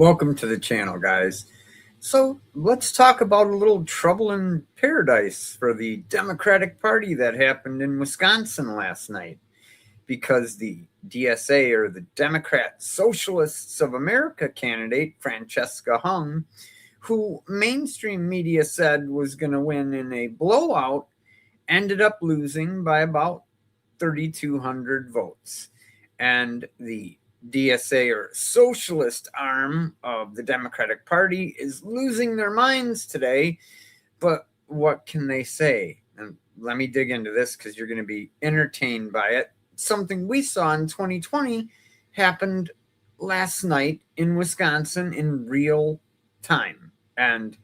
Welcome to the channel, guys. So let's talk about a little trouble in paradise for the Democratic Party that happened in Wisconsin last night, because the DSA, or the Democrat Socialists of America candidate, Francesca Hong, who mainstream media said was going to win in a blowout, ended up losing by about 3,200 votes. And the DSA, or socialist arm of the Democratic Party, is losing their minds today. But what can they say? And let me dig into this because you're going to be entertained by it. Something we saw in 2020 happened last night in Wisconsin in real time. And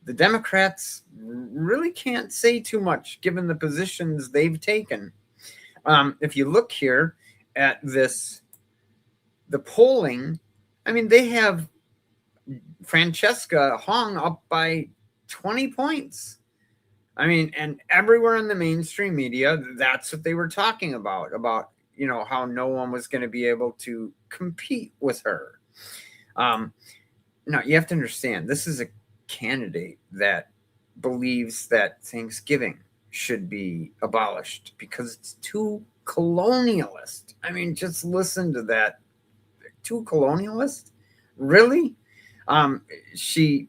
the Democrats really can't say too much given the positions they've taken. If you look here at this, the polling, I mean, they have Francesca Hong up by 20 points. I mean, and everywhere in the mainstream media, that's what they were talking about, how no one was going to be able to compete with her. Now, you have to understand, this is a candidate that believes that Thanksgiving should be abolished because it's too colonialist. I mean, just listen to that. Too colonialist? Really? The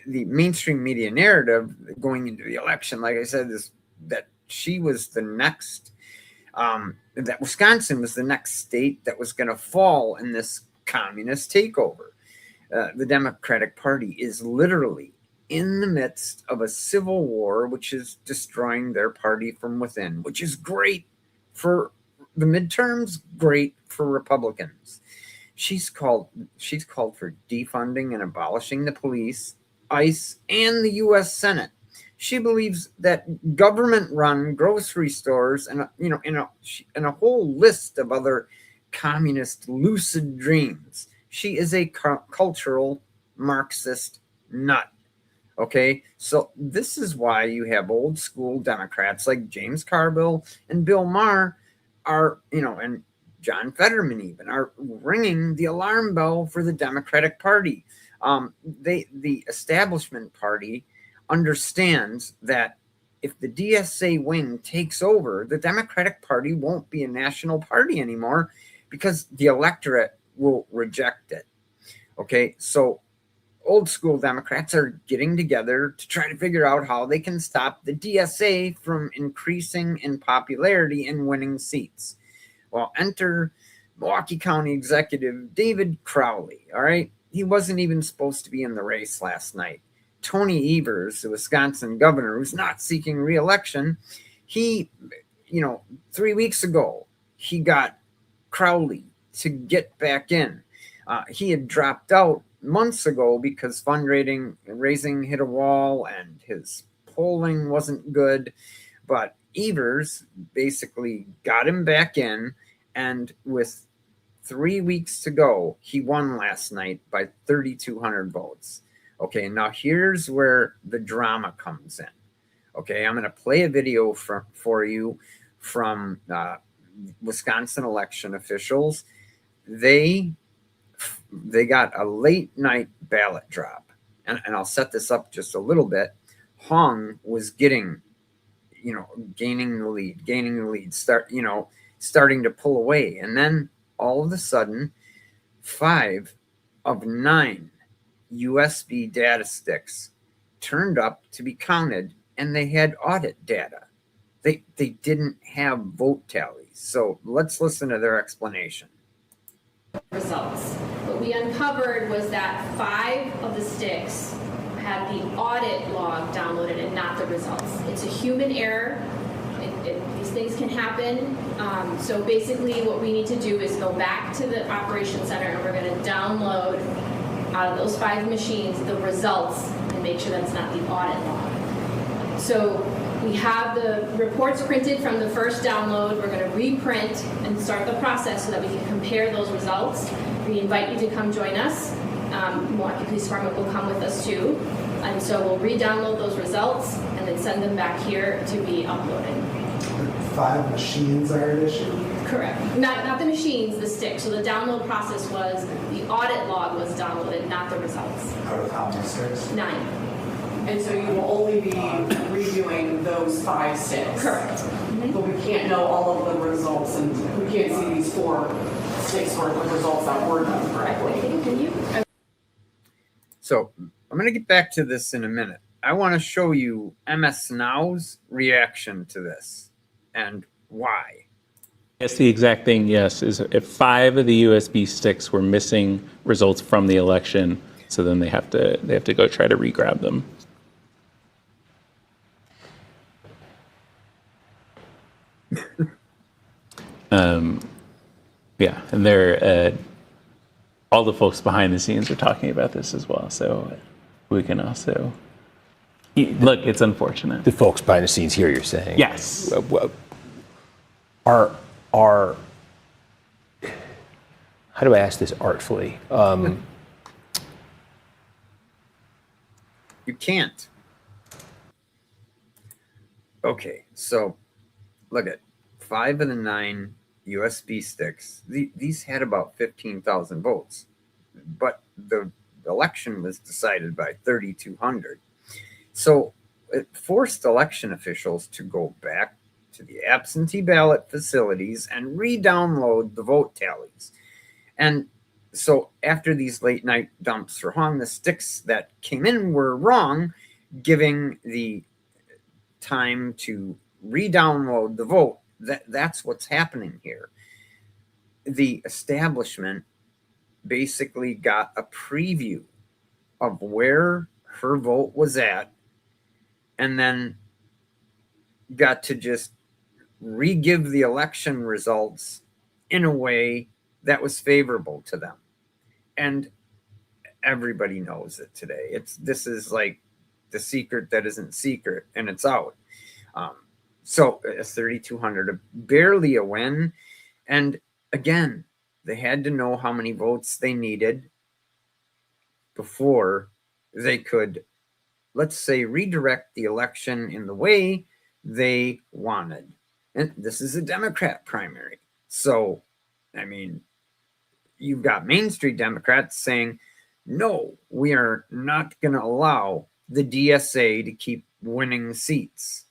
mainstream media narrative going into the election, like I said, is that she was the next, that Wisconsin was the next state that was going to fall in this communist takeover. The Democratic Party is literally in the midst of a civil war, which is destroying their party from within, which is great for the midterms, great for Republicans. She's called for defunding and abolishing the police, ICE, and the U.S. Senate. She believes that government-run grocery stores and a whole list of other communist lucid dreams. She is a cultural Marxist nut. Okay, so this is why you have old school Democrats like James Carville and Bill Maher and John Fetterman even are ringing the alarm bell for the Democratic Party. The establishment party understands that if the DSA wing takes over, the Democratic Party won't be a national party anymore because the electorate will reject it. Okay, so old school Democrats are getting together to try to figure out how they can stop the DSA from increasing in popularity and winning seats. Well, enter Milwaukee County Executive David Crowley. All right, he wasn't even supposed to be in the race last night. Tony Evers, the Wisconsin governor, who's not seeking re-election, he, 3 weeks ago, he got Crowley to get back in. He had dropped out months ago because fundraising hit a wall and his polling wasn't good. But Evers basically got him back in, and with 3 weeks to go, he won last night by 3,200 votes. Okay, now here's where the drama comes in. Okay, I'm going to play a video for you from Wisconsin election officials. They got a late night ballot drop, and I'll set this up just a little bit. Hong was gaining the lead, starting to pull away. And then all of a sudden, 5 of 9 USB data sticks turned up to be counted, and they had audit data. They didn't have vote tallies. So let's listen to their explanation. Results. What we uncovered was that 5 of the sticks had the audit log downloaded and not the results. It's a human error. These things can happen. So basically what we need to do is go back to the operations center, and we're going to download out of those 5 machines the results and make sure that's not the audit log. So we have the reports printed from the first download. We're going to reprint and start the process so that we can compare those results. We invite you to come join us. Milwaukee Police Department will come with us too. And so we'll re-download those results and then send them back here to be uploaded. 5 machines are at issue? Correct. Not the machines, the sticks. So the download process was, the audit log was downloaded, not the results. Out of how many sticks? 9. And so you will only be reviewing those 5 sticks. Correct. But we can't know all of the results, and we can't see these 4 sticks worth of results that were done correctly. Continue. So I'm going to get back to this in a minute. I want to show you MS Now's reaction to this and why. Yes, the exact thing, yes, is if 5 of the USB sticks were missing results from the election, so then they have to go try to re-grab them. Yeah, and they're all the folks behind the scenes are talking about this as well, so we can also look. It's unfortunate. The folks behind the scenes here, you're saying? Yes. Are how do I ask this artfully? You can't. Okay, so look at 5 of the 9 USB sticks. These had about 15,000 votes, but the election was decided by 3,200. So it forced election officials to go back to the absentee ballot facilities and re-download the vote tallies. And so after these late night dumps for Hong, the sticks that came in were wrong, giving the time to re-download the vote. That's what's happening here. The establishment basically got a preview of where her vote was at and then got to just re-give the election results in a way that was favorable to them. And everybody knows it today. This is like the secret that isn't secret, and it's out. So 3,200, barely a win. And again, they had to know how many votes they needed before they could, let's say, redirect the election in the way they wanted. And this is a Democrat primary. So, I mean, you've got Main Street Democrats saying, no, we are not going to allow the DSA to keep winning seats.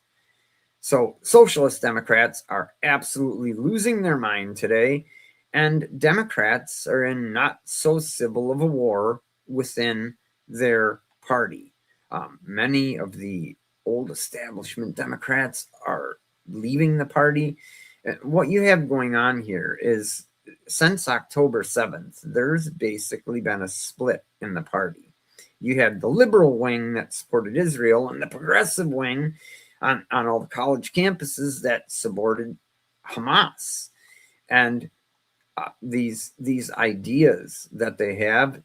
So Socialist Democrats are absolutely losing their mind today, and Democrats are in not so civil of a war within their party. Many of the old establishment Democrats are leaving the party. What you have going on here is, since October 7th, there's basically been a split in the party. You had the liberal wing that supported Israel and the progressive wing on all the college campuses that supported Hamas. And these ideas that they have,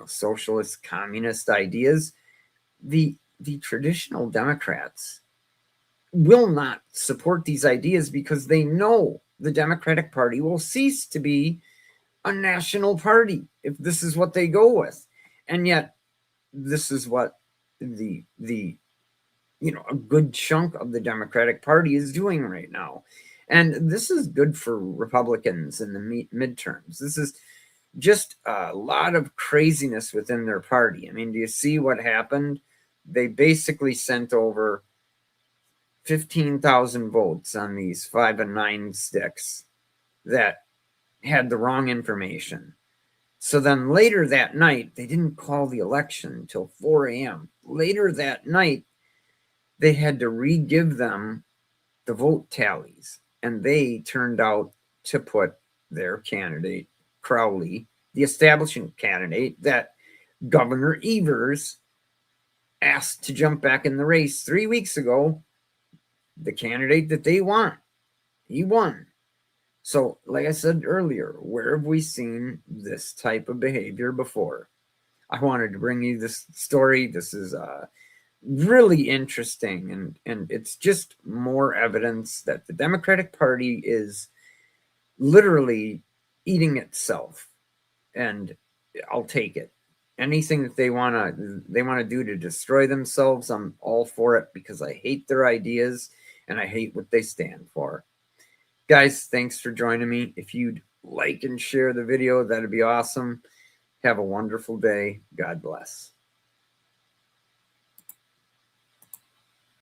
socialist, communist ideas, the traditional Democrats will not support these ideas because they know the Democratic Party will cease to be a national party if this is what they go with. And yet this is what a good chunk of the Democratic Party is doing right now. And this is good for Republicans in the midterms. This is just a lot of craziness within their party. I mean, do you see what happened? They basically sent over 15,000 votes on these 5 and 9 sticks that had the wrong information. So then later that night, they didn't call the election until 4 a.m. Later that night, they had to re-give them the vote tallies, and they turned out to put their candidate, Crowley, the establishment candidate that Governor Evers asked to jump back in the race 3 weeks ago, the candidate that they want. He won. So, like I said earlier, where have we seen this type of behavior before? I wanted to bring you this story. This is really interesting, and it's just more evidence that the Democratic Party is literally eating itself, and I'll take it. Anything that they want to do to destroy themselves, I'm all for it, because I hate their ideas and I hate what they stand for. Guys, thanks for joining me. If you'd like and share the video, that'd be awesome. Have a wonderful day. God bless.